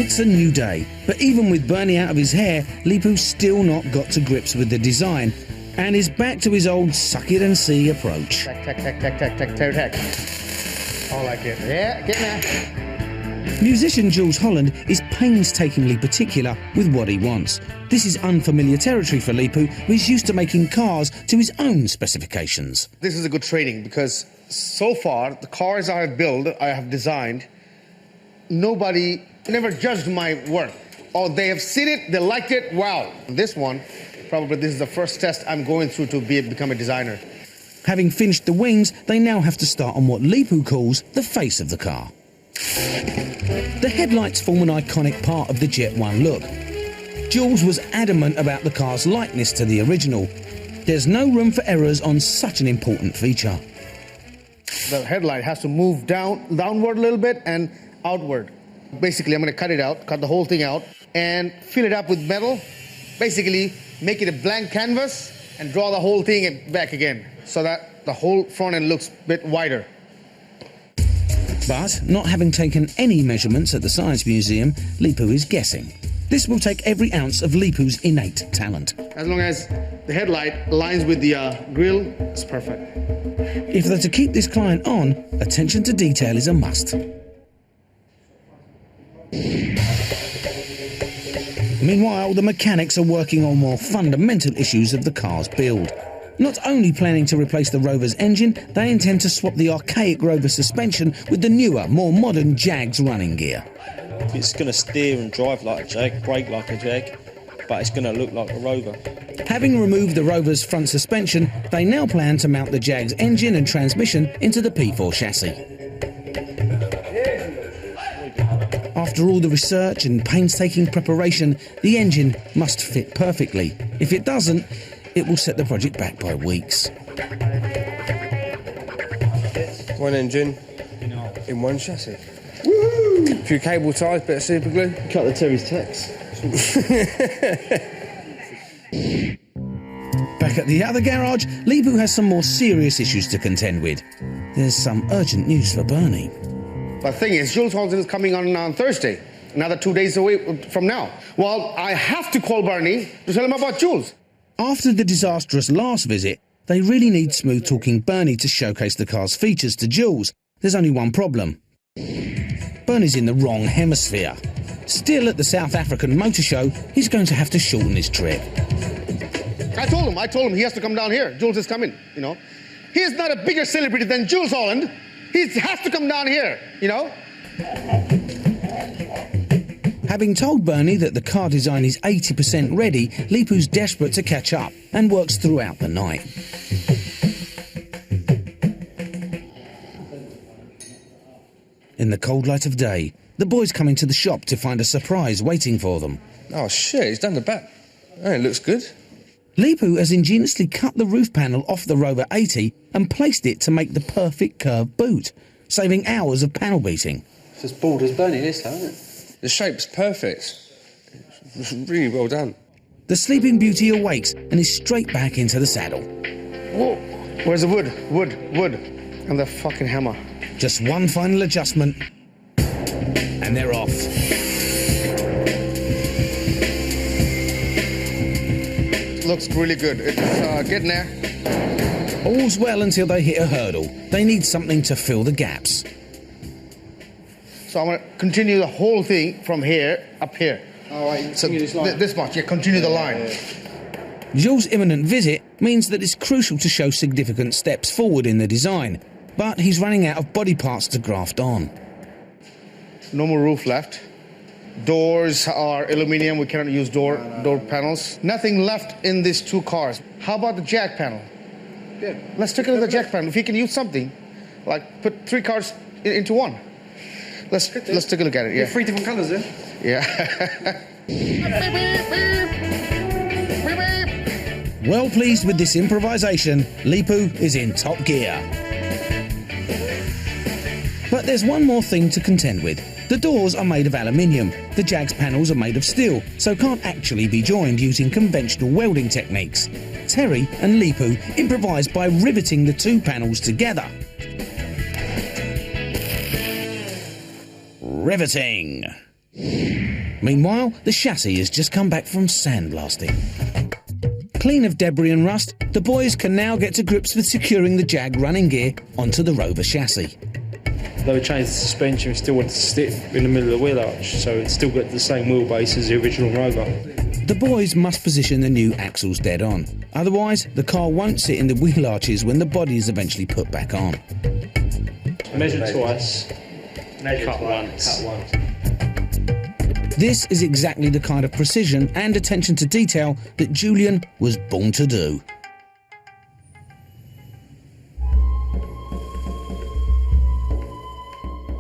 It's a new day, but even with Bernie out of his hair, Leepu's still not got to grips with the design and is back to his old suck-it-and-see approach. Tack. I like it. Yeah, get there. Musician Jools Holland is painstakingly particular with what he wants. This is unfamiliar territory for Leepu, who is used to making cars to his own specifications. This is a good training because so far, the cars I have built, I have designed, nobody never judged my work. Oh, they have seen it, they liked it, wow. This one, probably this is the first test I'm going through to become a designer. Having finished the wings, they now have to start on what Leepu calls the face of the car. The headlights form an iconic part of the Jet 1 look. Jools was adamant about the car's likeness to the original. There's no room for errors on such an important feature. The headlight has to move downward a little bit and outward. Basically, I'm going to cut it out, cut the whole thing out, and fill it up with metal. Basically, make it a blank canvas and draw the whole thing back again so that the whole front end looks a bit wider. But, not having taken any measurements at the Science Museum, Leepu is guessing. This will take every ounce of Leepu's innate talent. As long as the headlight aligns with the grille, it's perfect. If they're to keep this client on, attention to detail is a must. Meanwhile, the mechanics are working on more fundamental issues of the car's build. Not only planning to replace the Rover's engine, they intend to swap the archaic Rover suspension with the newer, more modern Jag's running gear. It's going to steer and drive like a Jag, brake like a Jag, but it's going to look like a Rover. Having removed the Rover's front suspension, they now plan to mount the Jag's engine and transmission into the P4 chassis. After all the research and painstaking preparation, the engine must fit perfectly. If it doesn't, it will set the project back by weeks. One engine in one chassis. Woohoo! A few cable ties, bit of super glue. Cut the Terry's text. Back at the other garage, Leepu has some more serious issues to contend with. There's some urgent news for Bernie. But the thing is, Jools Holland is coming on Thursday, another 2 days away from now. Well, I have to call Bernie to tell him about Jools. After the disastrous last visit, they really need smooth-talking Bernie to showcase the car's features to Jools. There's only one problem. Bernie's in the wrong hemisphere. Still at the South African Motor Show, he's going to have to shorten his trip. I told him he has to come down here. Jools is coming, you know. He is not a bigger celebrity than Jools Holland. He has to come down here, you know. Having told Bernie that the car design is 80% ready, Leepu's desperate to catch up and works throughout the night. In the cold light of day, the boys come into the shop to find a surprise waiting for them. Oh shit, he's done the back. Oh, it looks good. Leepu has ingeniously cut the roof panel off the Rover 80 and placed it to make the perfect curved boot, saving hours of panel beating. It's as bald as Bernie, this though, isn't it? The shape's perfect. It's really well done. The Sleeping Beauty awakes and is straight back into the saddle. Whoa, where's the wood? Wood. And the fucking hammer. Just one final adjustment, and they're off. Looks really good. It's getting there. All's well until they hit a hurdle. They need something to fill the gaps. So I'm going to continue the whole thing from here up here. All right, So this much, yeah, continue the line. Jools' imminent visit means that it's crucial to show significant steps forward in the design, but he's running out of body parts to graft on. No more roof left. Doors are aluminium. We cannot use door panels. Nothing left in these two cars. How about the jack panel? Yeah. Let's take a look at the jack panel. If you can use something, like put 3 cars into one. Let's take a look at it. Yeah. 3 different colours, then. Yeah. Well pleased with this improvisation, Leepu is in top gear. But there's one more thing to contend with. The doors are made of aluminium. The Jag's panels are made of steel, so can't actually be joined using conventional welding techniques. Terry and Leepu improvise by riveting the 2 panels together. Riveting! Meanwhile, the chassis has just come back from sandblasting. Clean of debris and rust, the boys can now get to grips with securing the Jag running gear onto the Rover chassis. Though we changed the suspension, we still wanted to stick in the middle of the wheel arch, so it's still got the same wheelbase as the original Rover. The boys must position the new axles dead on. Otherwise, the car won't sit in the wheel arches when the body is eventually put back on. Measure twice, cut once. This is exactly the kind of precision and attention to detail that Julian was born to do.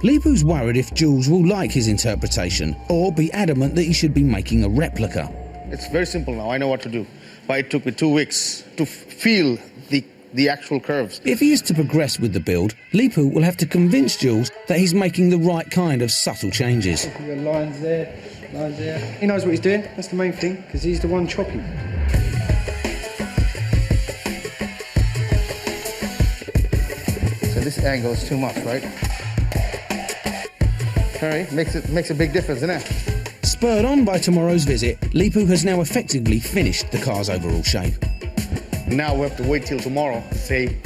Leepu's worried if Jools will like his interpretation or be adamant that he should be making a replica. It's very simple now. I know what to do. But it took me 2 weeks to feel the actual curves. If he is to progress with the build, Leepu will have to convince Jools that he's making the right kind of subtle changes. The lines there, lines there. He knows what he's doing. That's the main thing, because he's the one chopping. So this angle is too much, right? Alright, makes a big difference, doesn't it? Spurred on by tomorrow's visit, Leepu has now effectively finished the car's overall shape. Now we have to wait till tomorrow to see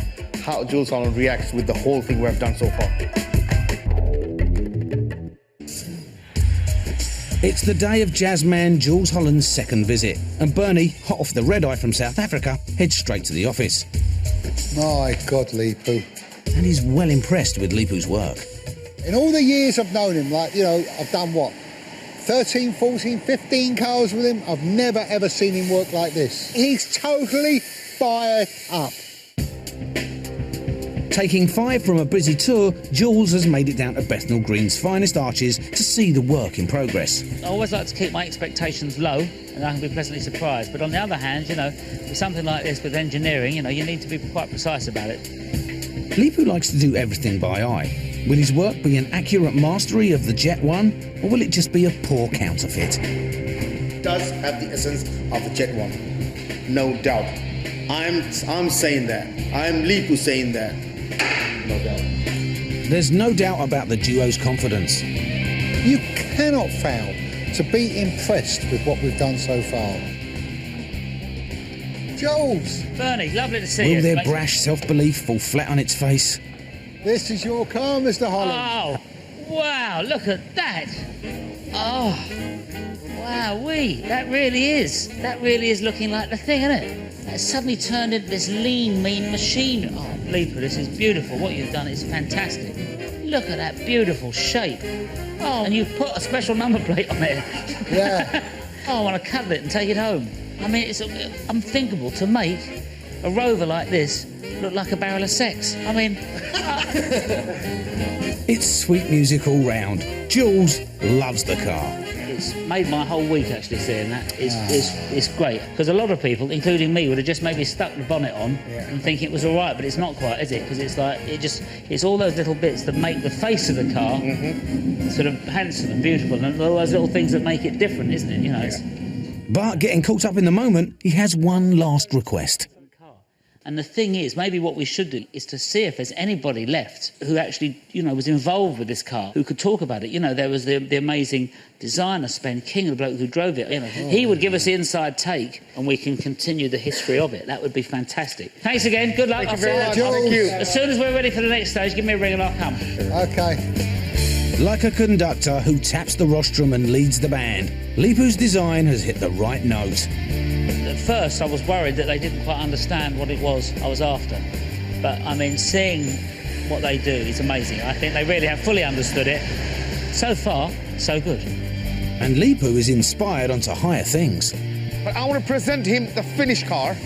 how Jools Holland reacts with the whole thing we have done so far. It's the day of jazzman Jools Holland's second visit, and Bernie, hot off the red eye from South Africa, heads straight to the office. My God, Leepu. And he's well impressed with Leepu's work. In all the years I've known him, like, you know, I've done what? 13, 14, 15 cars with him. I've never ever seen him work like this. He's totally fired up. Taking 5 from a busy tour, Jools has made it down to Bethnal Green's finest arches to see the work in progress. I always like to keep my expectations low, and I can be pleasantly surprised. But on the other hand, you know, with something like this with engineering, you know, you need to be quite precise about it. Leepu likes to do everything by eye. Will his work be an accurate mastery of the Jet 1, or will it just be a poor counterfeit? It does have the essence of the Jet 1, no doubt. I'm saying that. I'm Leepu saying that. No doubt. There's no doubt about the duo's confidence. You cannot fail to be impressed with what we've done so far. Jools, Bernie, lovely to see you. Will their Makes- brash self-belief fall flat on its face? this is your car, Mr. Holland. Oh, wow, look at that. Oh, wow-wee, that really is looking like the thing, isn't it? It's suddenly turned into this lean, mean machine. Oh, Leepu, this is beautiful. What you've done is fantastic. Look at that beautiful shape. Oh, and you've put a special number plate on it. Yeah. Oh, I want to cuddle it and take it home. I mean, it's unthinkable to make a Rover like this look like a barrel of sex. I mean... It's sweet music all round. Jools loves the car. It's made my whole week actually seeing that. It's great because a lot of people, including me, would have just maybe stuck the bonnet on and think it was all right, but it's not quite, is it? Because it's like it's all those little bits that make the face of the car sort of handsome and beautiful, and all those little things that make it different, isn't it? You know. It's, But getting caught up in the moment, he has one last request. And the thing is, maybe what we should do is to see if there's anybody left who actually, you know, was involved with this car, who could talk about it. You know, there was the amazing designer, Spen King, the bloke who drove it. You know, he would give us the inside take, and we can continue the history of it. That would be fantastic. Thanks again. Good luck. Thank you very much. Jools. Thank you. As soon as we're ready for the next stage, give me a ring and I'll come. Okay. Like a conductor who taps the rostrum and leads the band, Leepu's design has hit the right note. At first, I was worried that they didn't quite understand what it was I was after. But, I mean, seeing what they do is amazing. I think they really have fully understood it. So far, so good. And Leepu is inspired onto higher things. But I want to present him the finished car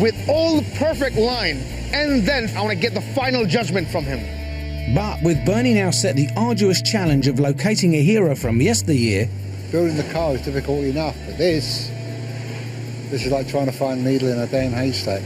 with all the perfect line, and then I want to get the final judgment from him. But with Bernie now set the arduous challenge of locating a hero from yesteryear, Building the car is difficult enough, but this is like trying to find a needle in a damn haystack.